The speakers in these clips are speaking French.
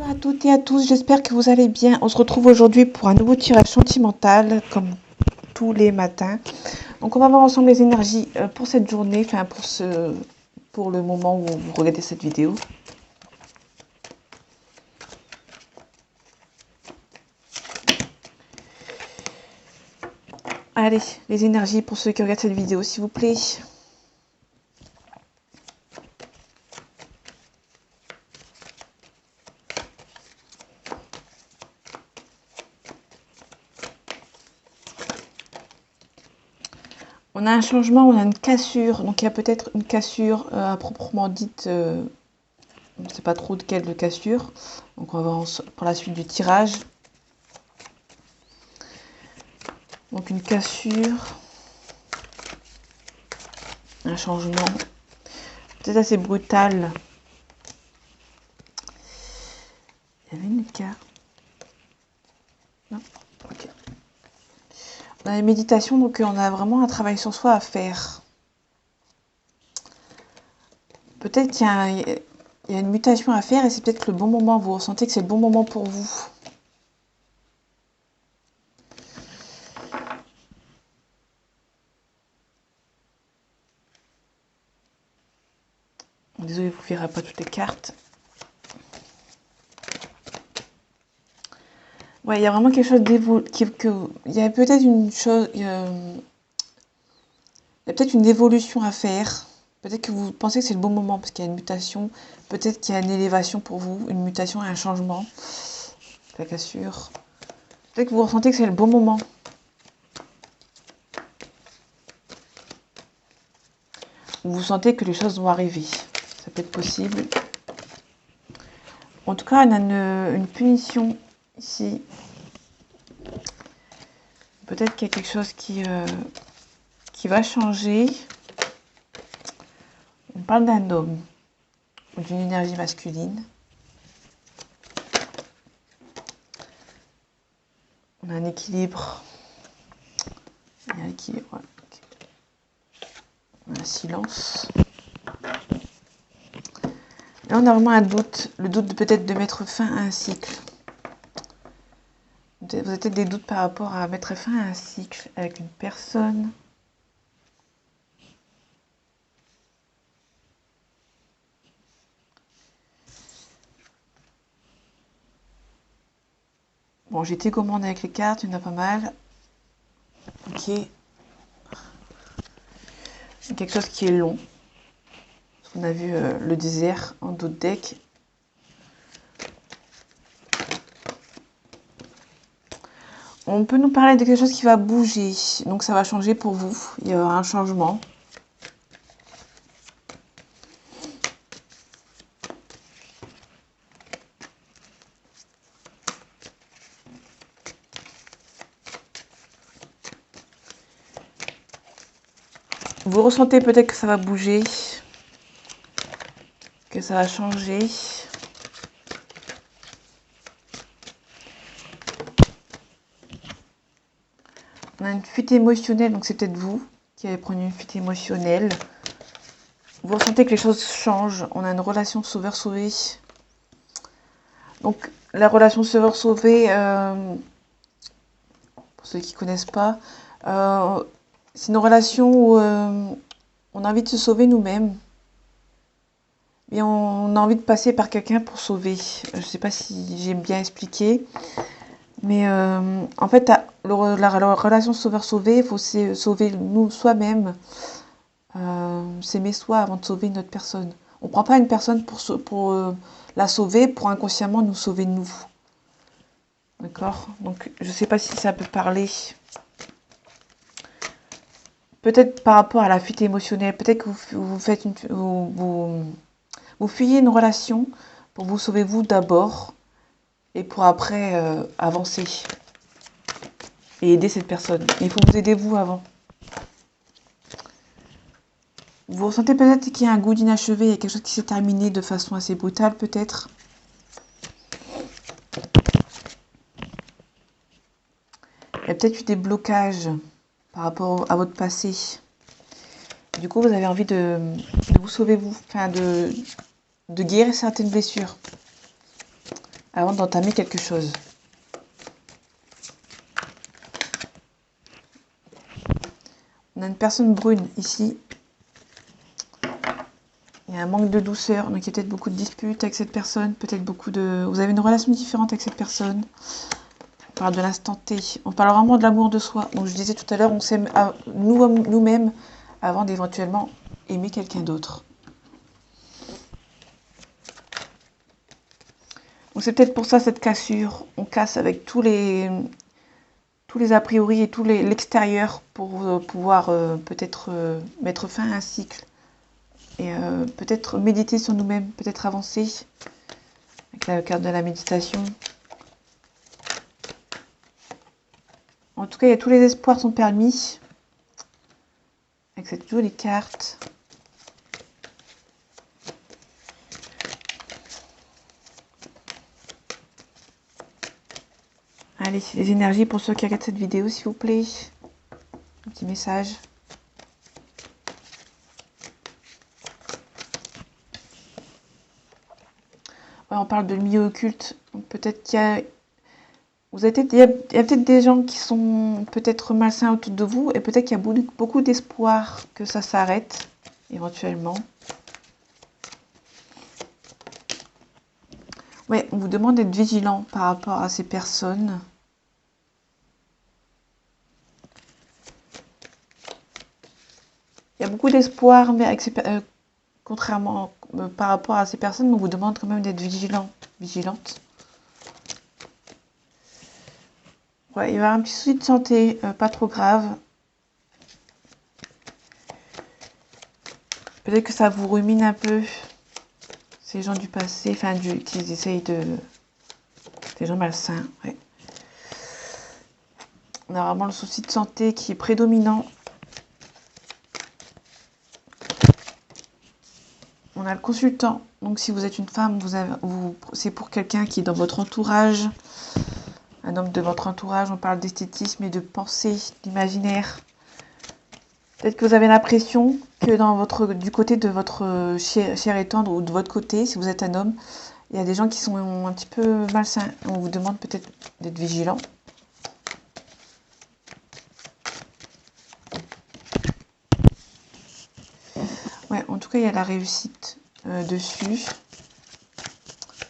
Bonjour à toutes et à tous, j'espère que vous allez bien. On se retrouve aujourd'hui pour un nouveau tirage sentimental, comme tous les matins. Donc on va voir ensemble les énergies pour cette journée, enfin pour le moment où vous regardez cette vidéo. Allez, les énergies pour ceux qui regardent cette vidéo, s'il vous plaît. On a un changement, on a une cassure, donc il y a peut-être une cassure à proprement dite, on ne sait pas trop de quelle cassure. Donc on va voir pour la suite du tirage. Donc une cassure, un changement, peut-être assez brutal. Il y avait une carte. Non, ok. On a une méditation, donc on a vraiment un travail sur soi à faire. Peut-être qu'il y a une mutation à faire et c'est peut-être le bon moment. Vous ressentez que c'est le bon moment pour vous. Désolée, vous ne verrez pas toutes les cartes. Ouais, il y a vraiment quelque chose d'évolué. Il y a peut-être une chose. Il y a peut-être une évolution à faire. Peut-être que vous pensez que c'est le bon moment parce qu'il y a une mutation. Peut-être qu'il y a une élévation pour vous, une mutation et un changement. La cassure. Peut-être que vous ressentez que c'est le bon moment. Vous sentez que les choses vont arriver. Ça peut être possible. En tout cas, on a une punition ici. Peut-être qu'il y a quelque chose qui va changer. On parle d'un homme ou d'une énergie masculine. On a un équilibre. Il y a un équilibre. Ouais. On a un silence. Là, on a vraiment un doute. Le doute peut-être de mettre fin à un cycle. Vous avez peut-être des doutes par rapport à mettre fin à un cycle avec une personne. Bon, j'ai été commandée avec les cartes, il y en a pas mal. Ok. C'est quelque chose qui est long. On a vu le désert en d'autres decks. On peut nous parler de quelque chose qui va bouger. Donc ça va changer pour vous. Il y aura un changement. Vous ressentez peut-être que ça va bouger. Que ça va changer. On a une fuite émotionnelle, donc c'est peut-être vous qui avez pris une fuite émotionnelle. Vous ressentez que les choses changent. On a une relation sauveur-sauvé. Donc la relation sauveur-sauvé, pour ceux qui ne connaissent pas, c'est une relation où on a envie de se sauver nous-mêmes. Et on a envie de passer par quelqu'un pour sauver. Je ne sais pas si j'ai bien expliqué. Mais en fait, la relation sauveur-sauvé, il faut sauver nous soi-même. S'aimer soi avant de sauver une autre personne. On ne prend pas une personne pour la sauver, pour inconsciemment nous sauver nous. D'accord? Donc, je ne sais pas si ça peut parler. Peut-être par rapport à la fuite émotionnelle. Peut-être que vous faites vous fuyez une relation pour vous sauver vous d'abord. Et pour après avancer. Et aider cette personne. Mais il faut vous aider vous avant. Vous ressentez peut-être qu'il y a un goût d'inachevé, il y a quelque chose qui s'est terminé de façon assez brutale peut-être. Il y a peut-être eu des blocages par rapport à votre passé. Du coup, vous avez envie de vous sauver vous, enfin de guérir certaines blessures. avant d'entamer quelque chose. On a une personne brune ici. Il y a un manque de douceur, donc il y a peut-être beaucoup de disputes avec cette personne, peut-être beaucoup de... Vous avez une relation différente avec cette personne. On parle de l'instant T. On parle vraiment de l'amour de soi. Donc je disais tout à l'heure, on s'aime nous-mêmes avant d'éventuellement aimer quelqu'un d'autre. Donc c'est peut-être pour ça cette cassure. On casse avec tous les a priori et tout l'extérieur pour pouvoir peut-être mettre fin à un cycle. Et peut-être méditer sur nous-mêmes, peut-être avancer avec la carte de la méditation. En tout cas, il y a tous les espoirs sont permis avec cette jolie carte. Allez, les énergies pour ceux qui regardent cette vidéo, s'il vous plaît. Un petit message. Ouais, on parle de milieu occulte. Peut-être qu'il y a... il y a peut-être des gens qui sont peut-être malsains autour de vous et peut-être qu'il y a beaucoup d'espoir que ça s'arrête, éventuellement. Ouais, on vous demande d'être vigilant par rapport à ces personnes. Il y a beaucoup d'espoir, mais avec contrairement par rapport à ces personnes, on vous demande quand même d'être vigilante. Ouais, il y aura un petit souci de santé, pas trop grave. Peut-être que ça vous rumine un peu. Ces gens du passé, enfin, qui essayent de... Des gens malsains, ouais. On a vraiment le souci de santé qui est prédominant. On a le consultant. Donc, si vous êtes une femme, c'est pour quelqu'un qui est dans votre entourage. Un homme de votre entourage. On parle d'esthétisme et de pensée, d'imaginaire. Peut-être que vous avez l'impression que du côté de votre chair et tendre ou de votre côté, si vous êtes un homme, il y a des gens qui sont un petit peu malsains. On vous demande peut-être d'être vigilant. Ouais, en tout cas, il y a la réussite dessus.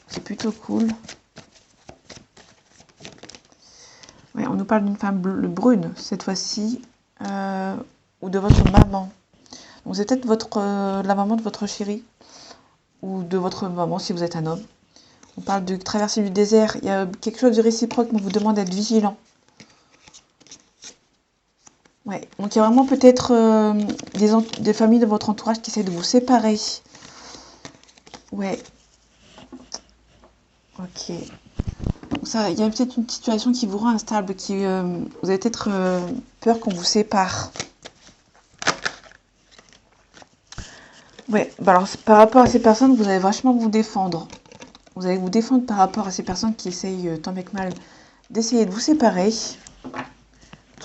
C'est plutôt cool. Ouais, on nous parle d'une femme brune, cette fois-ci, ou de votre maman. Donc c'est peut-être la maman de votre chéri, ou de votre maman si vous êtes un homme. On parle de traversée du désert. Il y a quelque chose de réciproque, mais on vous demande d'être vigilant. Ouais, donc il y a vraiment peut-être des familles de votre entourage qui essaient de vous séparer. Ouais. Ok. Donc ça, il y a peut-être une situation qui vous rend instable, vous avez peut-être peur qu'on vous sépare. Ouais, bah alors par rapport à ces personnes, vous allez vachement vous défendre. Vous allez vous défendre par rapport à ces personnes qui essayent tant bien que mal d'essayer de vous séparer.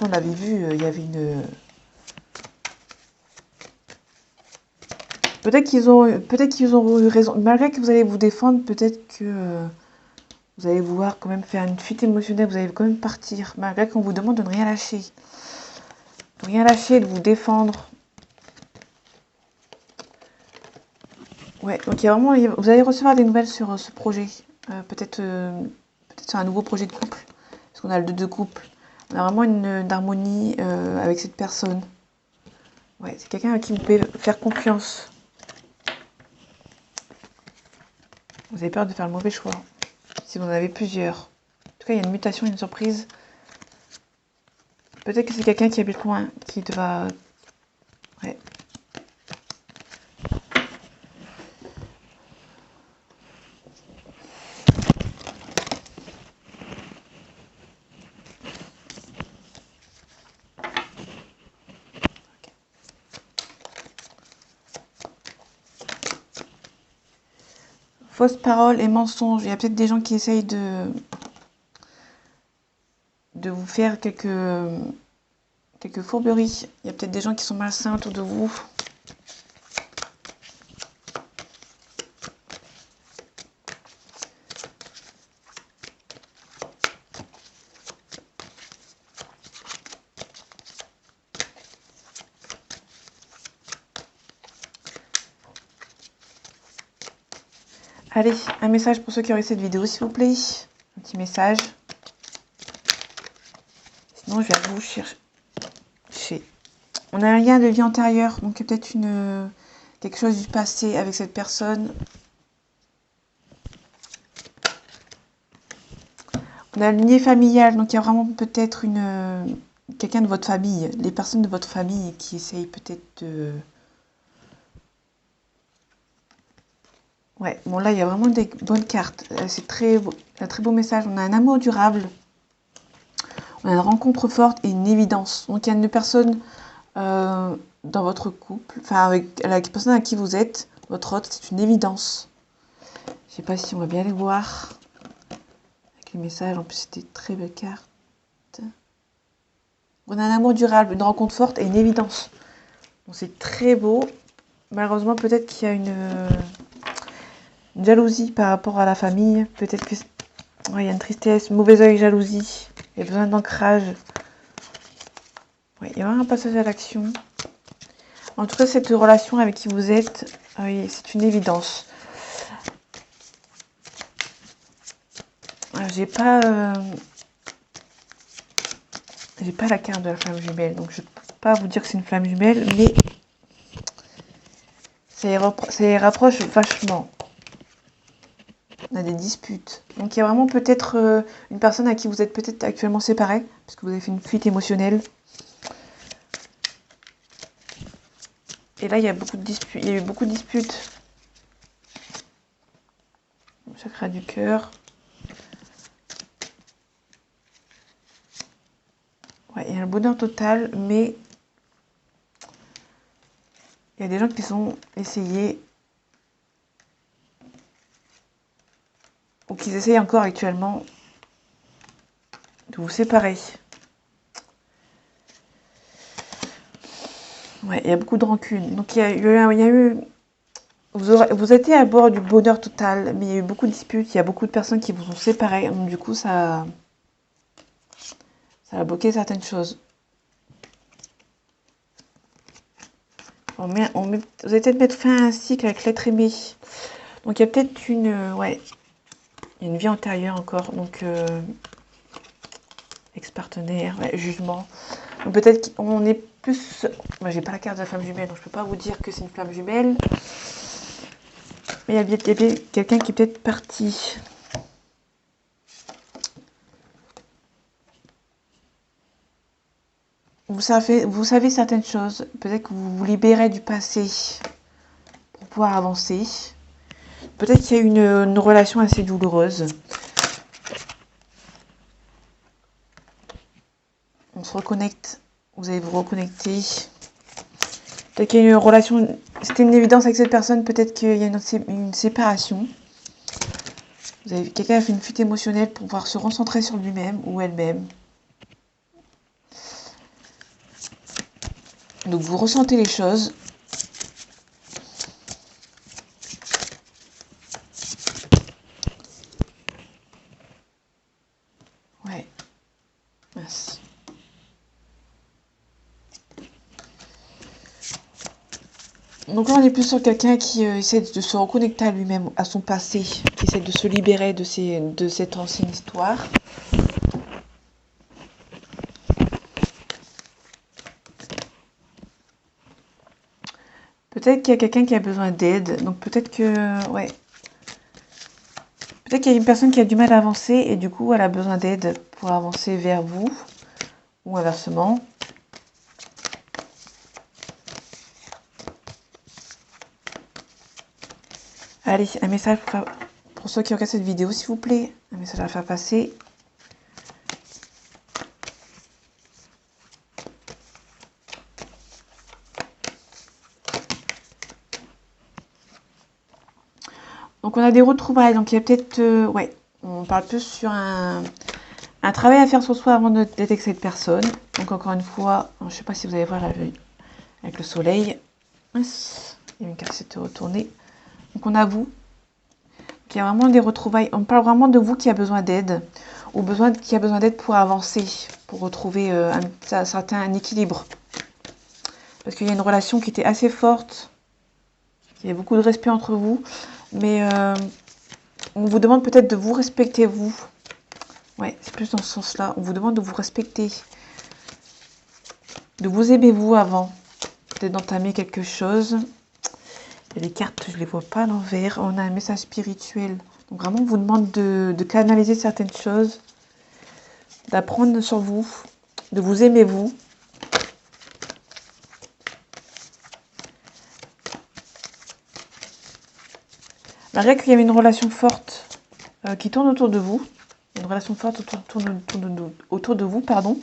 On l'avait vu, il y avait une... Peut-être qu'ils ont eu raison. Malgré que vous allez vous défendre, peut-être que vous allez vouloir quand même faire une fuite émotionnelle. Vous allez quand même partir. Malgré qu'on vous demande de ne rien lâcher. De rien lâcher, de vous défendre. Ouais, donc il y a vraiment, vous allez recevoir des nouvelles sur ce projet. Peut-être sur un nouveau projet de couple. Parce qu'on a le 2 de couple. On a vraiment une harmonie avec cette personne. Ouais, c'est quelqu'un à qui vous pouvez faire confiance. Vous avez peur de faire le mauvais choix. Si vous en avez plusieurs. En tout cas, il y a une mutation, une surprise. Peut-être que c'est quelqu'un qui habite loin, qui va... Ouais. Fausses paroles et mensonges. Il y a peut-être des gens qui essayent de vous faire quelques fourberies. Il y a peut-être des gens qui sont malsains autour de vous. Allez, un message pour ceux qui auraient cette vidéo, s'il vous plaît. Un petit message. Sinon, je vais à vous chercher. On a un lien de vie antérieure, donc il y a peut-être quelque chose du passé avec cette personne. On a une lignée familiale, donc il y a vraiment peut-être quelqu'un de votre famille, les personnes de votre famille qui essayent peut-être de... Ouais, bon là il y a vraiment des bonnes cartes. C'est un très beau message. On a un amour durable, on a une rencontre forte et une évidence. Donc il y a une personne dans votre couple, enfin avec la personne à qui vous êtes, votre hôte, c'est une évidence. Je sais pas si on va bien les voir. Avec les messages, en plus c'était très belle carte. On a un amour durable, une rencontre forte et une évidence. Bon, c'est très beau. Malheureusement, peut-être qu'il y a une jalousie par rapport à la famille. Peut-être que ouais, il y a une tristesse, mauvais œil, jalousie. Il y a besoin d'ancrage. Ouais, il y a vraiment un passage à l'action. En tout cas, cette relation avec qui vous êtes, oui, c'est une évidence. J'ai pas la carte de la flamme jumelle, donc je ne peux pas vous dire que c'est une flamme jumelle, mais ça y rapproche vachement. On a des disputes. Donc il y a vraiment peut-être une personne à qui vous êtes peut-être actuellement séparés, parce que vous avez fait une fuite émotionnelle. Et là, il y a beaucoup de disputes. Il y a eu beaucoup de disputes. Chakra du cœur. Ouais, il y a le bonheur total, mais il y a des gens qui ont essayé ou qui essayent encore actuellement de vous séparer. Ouais, il y a beaucoup de rancune. Donc il y a eu vous étiez à bord du bonheur total, mais il y a eu beaucoup de disputes, il y a beaucoup de personnes qui vous ont séparés. Donc du coup, ça a bloqué certaines choses. Vous allez peut-être mettre fin à un cycle avec l'être aimé. Donc il y a peut-être il y a une vie antérieure encore. Donc ex-partenaire, ouais, jugement. Donc peut-être qu'on est plus... Moi, j'ai pas la carte de la flamme jumelle, donc je peux pas vous dire que c'est une flamme jumelle. Mais il y a bien quelqu'un qui est peut-être parti. Vous savez certaines choses. Peut-être que vous vous libérez du passé pour pouvoir avancer. Peut-être qu'il y a une relation assez douloureuse. On se reconnecte. Vous allez vous reconnecter. Peut-être qu'il y a une relation... C'était une évidence avec cette personne. Peut-être qu'il y a une séparation. Quelqu'un a fait une fuite émotionnelle pour pouvoir se recentrer sur lui-même ou elle-même. Donc vous ressentez les choses. Ouais. Merci. Donc là on est plus sur quelqu'un qui essaie de se reconnecter à lui-même, à son passé, qui essaie de se libérer de cette ancienne histoire. Peut-être qu'il y a quelqu'un qui a besoin d'aide. Donc peut-être que... Ouais. Peut-être qu'il y a une personne qui a du mal à avancer et du coup elle a besoin d'aide pour avancer vers vous. Ou inversement. Allez, un message pour ceux qui regardent cette vidéo, s'il vous plaît. Un message à faire passer. Donc on a des retrouvailles, donc il y a peut-être... ouais, on parle plus sur un travail à faire sur soi avant d'être avec cette personne. Donc encore une fois, je ne sais pas si vous allez voir avec le soleil. Il y a une carte qui s'est retournée. Donc on a vous, qui a vraiment des retrouvailles. On parle vraiment de vous qui a besoin d'aide, ou qui a besoin d'aide pour avancer, pour retrouver un certain équilibre. Parce qu'il y a une relation qui était assez forte, il y a beaucoup de respect entre vous, mais On vous demande peut-être de vous respecter, vous. Ouais, c'est plus dans ce sens-là. On vous demande de vous respecter. De vous aimer, vous, avant. Peut-être d'entamer quelque chose. Il y a des cartes, je ne les vois pas à l'envers. On a un message spirituel. Donc vraiment, on vous demande de canaliser certaines choses. D'apprendre sur vous. De vous aimer, vous. Malgré qu'il y avait une relation forte qui tourne autour de vous. Une relation forte autour de vous, pardon.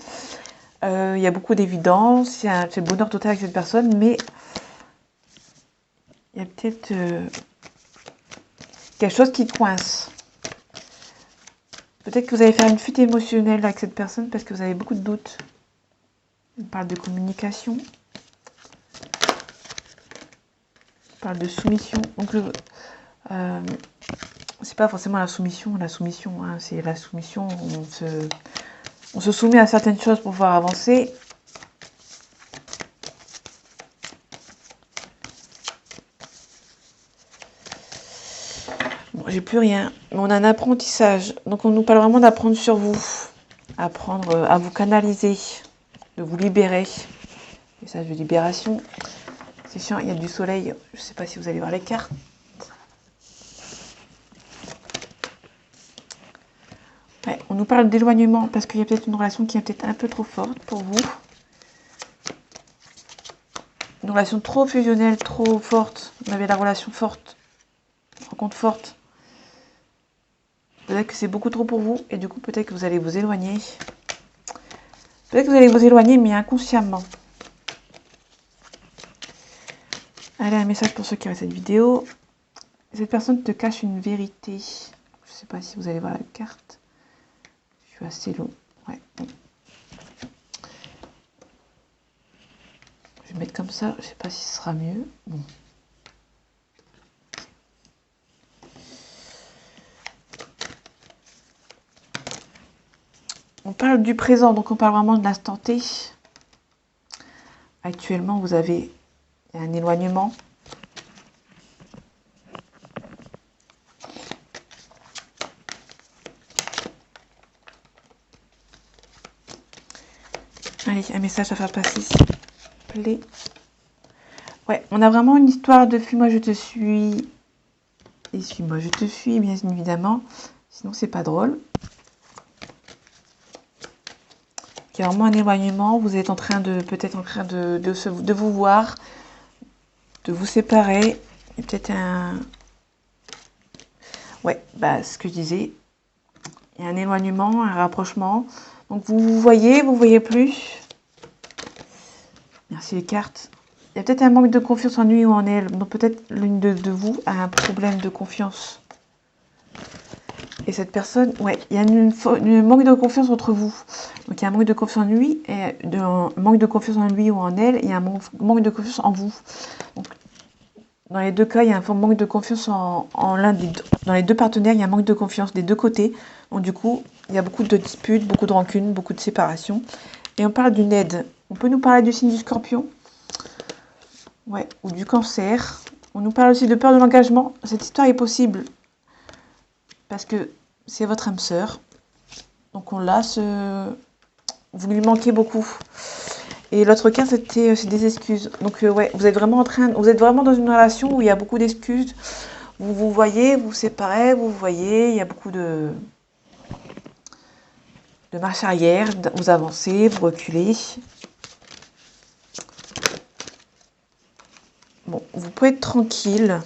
Il y a beaucoup d'évidence, c'est le bonheur total avec cette personne, mais il y a peut-être quelque chose qui coince. Peut-être que vous allez faire une fuite émotionnelle avec cette personne parce que vous avez beaucoup de doutes. On parle de communication. On parle de soumission. Donc, c'est pas forcément la soumission, hein, c'est la soumission, on se soumet à certaines choses pour pouvoir avancer. Bon, j'ai plus rien. On a un apprentissage. Donc on nous parle vraiment d'apprendre sur vous. Apprendre à vous canaliser. De vous libérer. Message de libération. C'est chiant, il y a du soleil. Je ne sais pas si vous allez voir les cartes. Ouais, on nous parle d'éloignement parce qu'il y a peut-être une relation qui est peut-être un peu trop forte pour vous. Une relation trop fusionnelle, trop forte. On avait la relation forte. Rencontre forte. Peut-être que c'est beaucoup trop pour vous et du coup peut-être que vous allez vous éloigner. Peut-être que vous allez vous éloigner mais inconsciemment. Allez, un message pour ceux qui regardent cette vidéo. Cette personne te cache une vérité. Je ne sais pas si vous allez voir la carte. Je suis assez long. Ouais. Je vais mettre comme ça. Je ne sais pas si ce sera mieux. Bon. On parle du présent, donc on parle vraiment de l'instant T. Actuellement, vous avez un éloignement. Allez, un message à faire passer, s'il vous plaît. Ouais, on a vraiment une histoire de fuis-moi, je te suis. Et suis-moi, je te fuis, bien évidemment. Sinon, c'est pas drôle. Il y a vraiment un éloignement. Vous êtes peut-être en train de vous voir, de vous séparer. Et peut-être un... Ouais, bah, ce que je disais. Il y a un éloignement, un rapprochement. Donc, vous voyez plus. Merci les cartes. Il y a peut-être un manque de confiance en lui ou en elle. Donc, peut-être l'une de vous a un problème de confiance. Et cette personne, ouais, il y a un manque de confiance entre vous. Donc, il y a un manque de confiance en lui, un manque de confiance en lui ou en elle, et il y a un manque de confiance en vous. Donc, dans les deux cas, il y a un manque de confiance en l'un des deux. Dans les deux partenaires, il y a un manque de confiance des deux côtés. Donc, du coup, il y a beaucoup de disputes, beaucoup de rancunes, beaucoup de séparations. Et on parle d'une aide. On peut nous parler du signe du Scorpion, ouais, ou du Cancer. On nous parle aussi de peur de l'engagement. Cette histoire est possible parce que c'est votre âme sœur. Donc on l'a, vous lui manquez beaucoup. Et l'autre cas, c'est des excuses. Donc ouais, vous êtes vraiment dans une relation où il y a beaucoup d'excuses. Vous vous voyez, vous vous séparez, vous voyez, il y a beaucoup de marche arrière, vous avancez, vous reculez. Bon, vous pouvez être tranquille.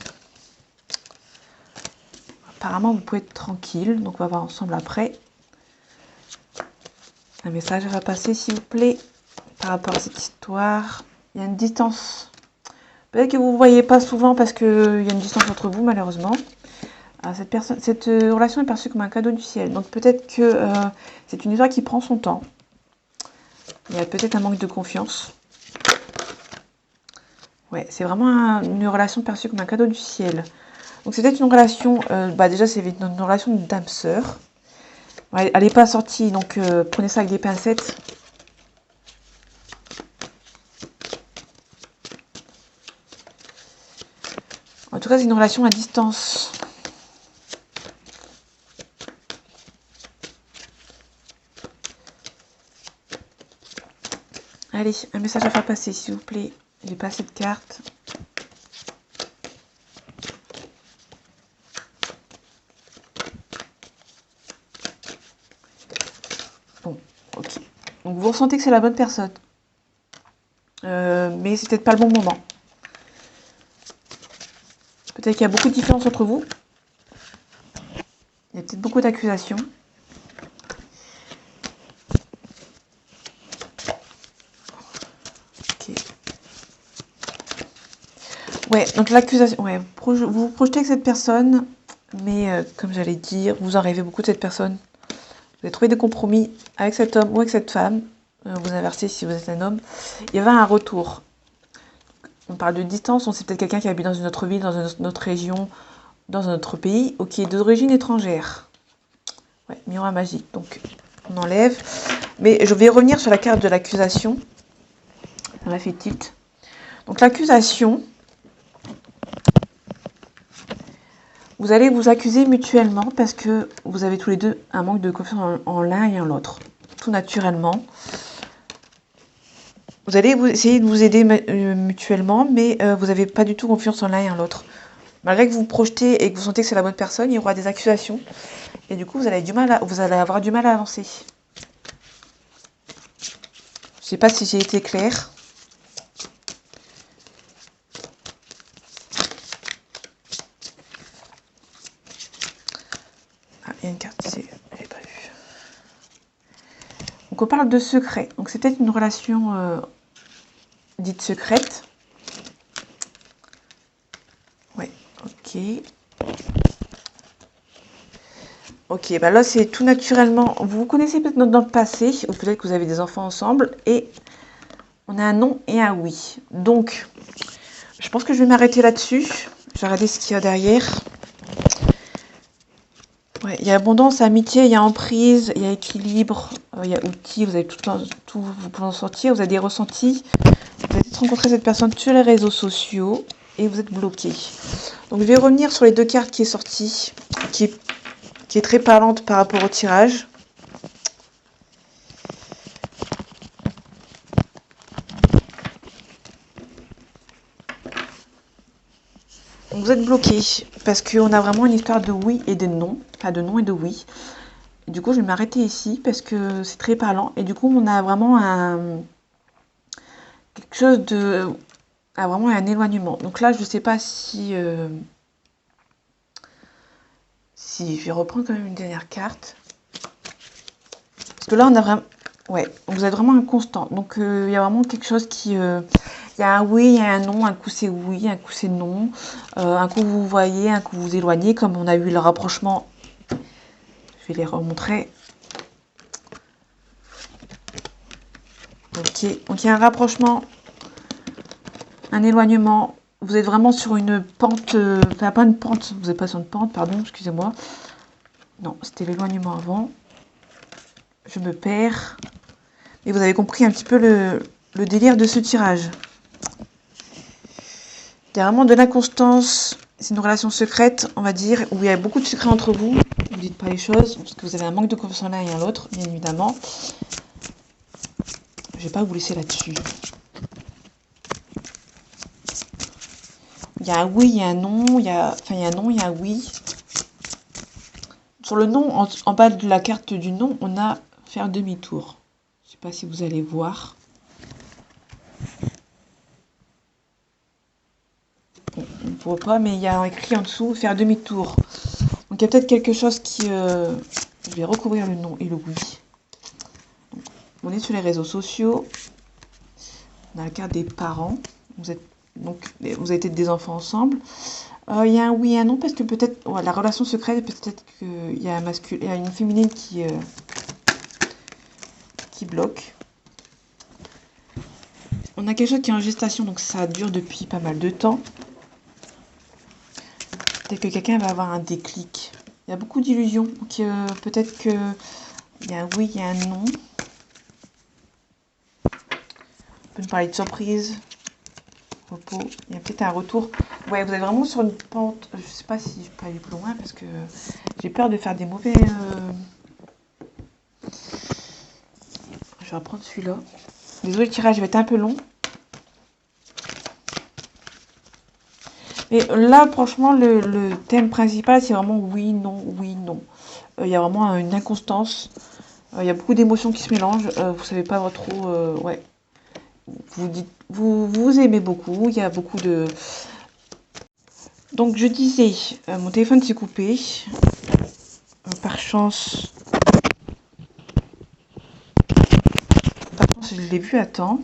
Apparemment, vous pouvez être tranquille. Donc, on va voir ensemble après. Un message va passer, s'il vous plaît, par rapport à cette histoire. Il y a une distance. Peut-être que vous ne voyez pas souvent parce qu'il y a une distance entre vous, malheureusement. Alors, cette relation est perçue comme un cadeau du ciel. Donc, peut-être que c'est une histoire qui prend son temps. Il y a peut-être un manque de confiance. Ouais, c'est vraiment une relation perçue comme un cadeau du ciel. Donc c'est peut-être une relation, déjà c'est une relation d'âme sœur. Ouais, elle n'est pas sortie, donc prenez ça avec des pincettes. En tout cas, c'est une relation à distance. Allez, un message à faire passer, s'il vous plaît. J'ai pas assez de cartes. Bon, ok. Donc vous ressentez que c'est la bonne personne. Mais c'est peut-être pas le bon moment. Peut-être qu'il y a beaucoup de différences entre vous. Il y a peut-être beaucoup d'accusations. Ok. Ouais, donc l'accusation... Ouais, vous vous projetez avec cette personne, mais comme j'allais dire, vous en rêvez beaucoup de cette personne. Vous avez trouvé des compromis avec cet homme ou avec cette femme. Vous inversez si vous êtes un homme. Il y avait un retour. On parle de distance, on sait peut-être quelqu'un qui habite dans une autre ville, dans une autre région, dans un autre pays, ou qui est d'origine étrangère. Ouais, miroir magique. Donc, on enlève. Mais je vais revenir sur la carte de l'accusation. Ça m'a fait tilt. Donc, l'accusation, vous allez vous accuser mutuellement parce que vous avez tous les deux un manque de confiance en l'un et en l'autre. Tout naturellement. Vous allez essayer de vous aider mutuellement, mais vous n'avez pas du tout confiance en l'un et en l'autre. Malgré que vous vous projetez et que vous sentez que c'est la bonne personne, il y aura des accusations. Et du coup, vous allez avoir du mal à avancer. Je ne sais pas si j'ai été claire. Ah, il y a une carte ici, je n'avais pas vu. Donc on parle de secret. Donc c'est peut-être une relation dite secrète. Ouais, ok. Ok, bah là c'est tout naturellement. Vous vous connaissez peut-être dans le passé, ou peut-être que vous avez des enfants ensemble, et on a un non et un oui. Donc, je pense que je vais m'arrêter là-dessus. Je vais regarder ce qu'il y a derrière. Ouais, il y a abondance, amitié, il y a emprise, il y a équilibre, il y a outils, vous avez tout, vous pouvez en sortir, vous avez des ressentis. Vous avez peut-être rencontré cette personne sur les réseaux sociaux et vous êtes bloqué. Donc je vais revenir sur les deux cartes qui est sortie, qui est très parlante par rapport au tirage. Donc vous êtes bloqué parce qu'on a vraiment une histoire de oui et de non, enfin de non et de oui. Et du coup, je vais m'arrêter ici parce que c'est très parlant. Et du coup, on a vraiment quelque chose de... vraiment un éloignement. Donc là, je ne sais pas si je vais reprendre quand même une dernière carte. Parce que là, on a vraiment... Ouais, vous êtes vraiment inconstant. Donc, il y a vraiment quelque chose qui... il y a un oui, il y a un non. Un coup, c'est oui, un coup, c'est non. Un coup, vous voyez, un coup, vous éloignez. Comme on a eu le rapprochement. Je vais les remontrer. Ok, donc il y a un rapprochement, un éloignement. Vous êtes vraiment sur une pente, enfin pas une pente, vous n'êtes pas sur une pente, pardon, excusez-moi. Non, c'était l'éloignement avant. Je me perds. Et vous avez compris un petit peu le délire de ce tirage. Il y a vraiment de l'inconstance. C'est une relation secrète, on va dire, où il y a beaucoup de secrets entre vous. Vous ne dites pas les choses, parce que vous avez un manque de confiance en l'un et en l'autre, bien évidemment. Je ne vais pas vous laisser là-dessus. Il y a un oui, il y a un non, il y a un non, il y a un oui. Sur le non, en bas de la carte du non, on a faire demi-tour. Je ne sais pas si vous allez voir. Bon, on ne voit pas, mais il y a écrit en dessous faire demi-tour. Donc il y a peut-être quelque chose qui... Je vais recouvrir le non et le oui. Donc, on est sur les réseaux sociaux. On a la carte des parents. Vous avez peut-être des enfants ensemble. Il y a un oui et un non parce que peut-être la relation secrète, peut-être qu'il y a il y a une féminine qui bloque. On a quelque chose qui est en gestation, donc ça dure depuis pas mal de temps. Peut-être que quelqu'un va avoir un déclic. Il y a beaucoup d'illusions, donc peut-être que il y a un oui, il y a un non. On peut nous parler de surprise. Repos. Il y a peut-être un retour. Ouais, vous êtes vraiment sur une pente. Je sais pas si je peux aller plus loin parce que j'ai peur de faire des mauvais. Je vais reprendre celui-là. Désolé, le tirage va être un peu long. Mais là, franchement, le thème principal, c'est vraiment oui, non, oui, non. Il y a vraiment une inconstance. Il y a beaucoup d'émotions qui se mélangent. Vous savez pas trop... ouais. Vous aimez beaucoup. Il y a beaucoup de... Donc, je disais, mon téléphone s'est coupé. Par chance... Je l'ai vu à temps.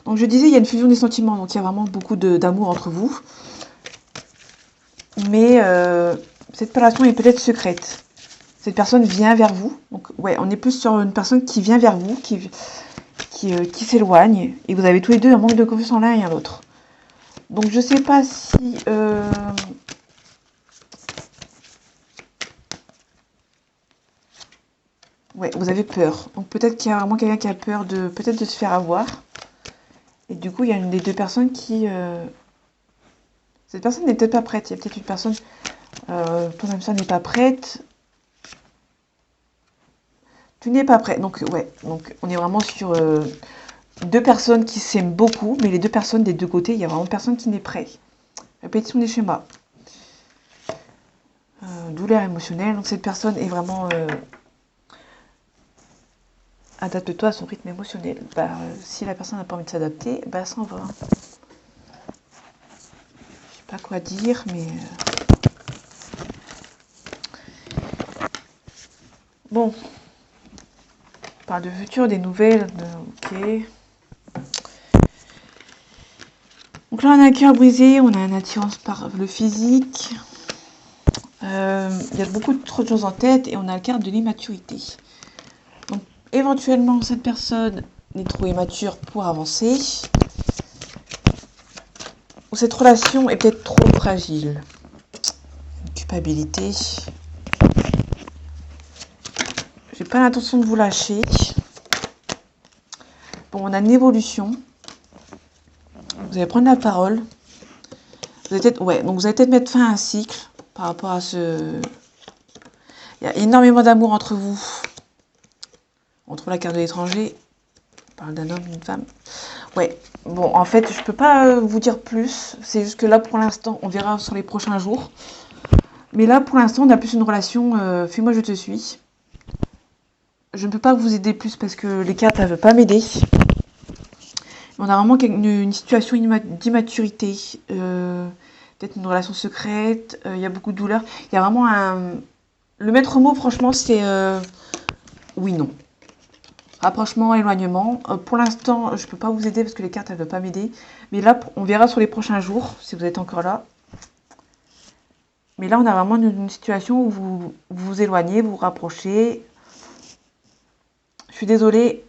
Donc, je disais, il y a une fusion des sentiments. Donc, il y a vraiment beaucoup d'amour entre vous. Mais cette relation est peut-être secrète. Cette personne vient vers vous. Donc, ouais, on est plus sur une personne qui vient vers vous, qui s'éloigne. Et vous avez tous les deux un manque de confiance en l'un et en l'autre. Donc, je sais pas si... ouais, vous avez peur. Donc, peut-être qu'il y a vraiment quelqu'un qui a peur peut-être de se faire avoir. Et du coup, il y a une des deux personnes qui... Cette personne n'est peut-être pas prête. Il y a peut-être une personne... ton âme sœur n'est pas prête. Tu n'es pas prêt. Donc, ouais. Donc, on est vraiment sur deux personnes qui s'aiment beaucoup. Mais les deux personnes des deux côtés, il y a vraiment personne qui n'est prêt. Répétition des schémas. Douleur émotionnelle. Donc, cette personne est vraiment... adapte-toi à son rythme émotionnel. Bah, si la personne n'a pas envie de s'adapter, bah, s'en va. Je sais pas quoi dire, mais... Bon. On parle de futur, des nouvelles. Ok. Donc là, on a un cœur brisé, on a une attirance par le physique. Il y a beaucoup trop de choses en tête et on a la carte de l'immaturité. Donc, éventuellement, cette personne est trop immature pour avancer. Ou cette relation est peut-être trop fragile. Une culpabilité. J'ai pas l'intention de vous lâcher. Bon, on a une évolution. Vous allez prendre la parole. Vous allez peut-être mettre fin à un cycle par rapport à ce... Il y a énormément d'amour entre vous. On trouve la carte de l'étranger. On parle d'un homme, d'une femme. Ouais, bon, en fait, je peux pas vous dire plus. C'est juste que là, pour l'instant, on verra sur les prochains jours. Mais là, pour l'instant, on a plus une relation fais-moi, je te suis. Je ne peux pas vous aider plus parce que les cartes ne veulent pas m'aider. On a vraiment une situation d'immaturité. Peut-être une relation secrète. Il y a beaucoup de douleur. Il y a vraiment un... Le maître mot, franchement, c'est oui, non. Rapprochement, éloignement. Pour l'instant, je ne peux pas vous aider parce que les cartes ne veulent pas m'aider. Mais là, on verra sur les prochains jours, si vous êtes encore là. Mais là, on a vraiment une situation où vous vous éloignez, vous vous rapprochez. Je suis désolée.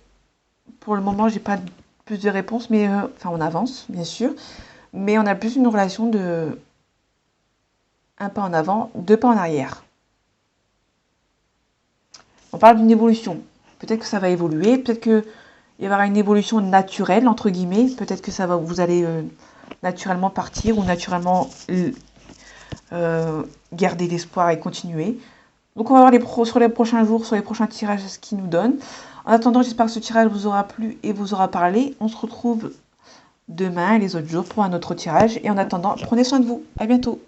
Pour le moment, j'ai pas plus de réponses. Mais enfin, on avance, bien sûr. Mais on a plus une relation de un pas en avant, deux pas en arrière. On parle d'une évolution. Peut-être que ça va évoluer, peut-être qu'il y aura une évolution naturelle, entre guillemets. Peut-être que ça va, vous allez naturellement partir ou naturellement garder l'espoir et continuer. Donc on va voir sur les prochains jours, sur les prochains tirages, ce qu'ils nous donnent. En attendant, j'espère que ce tirage vous aura plu et vous aura parlé. On se retrouve demain et les autres jours pour un autre tirage. Et en attendant, prenez soin de vous. À bientôt.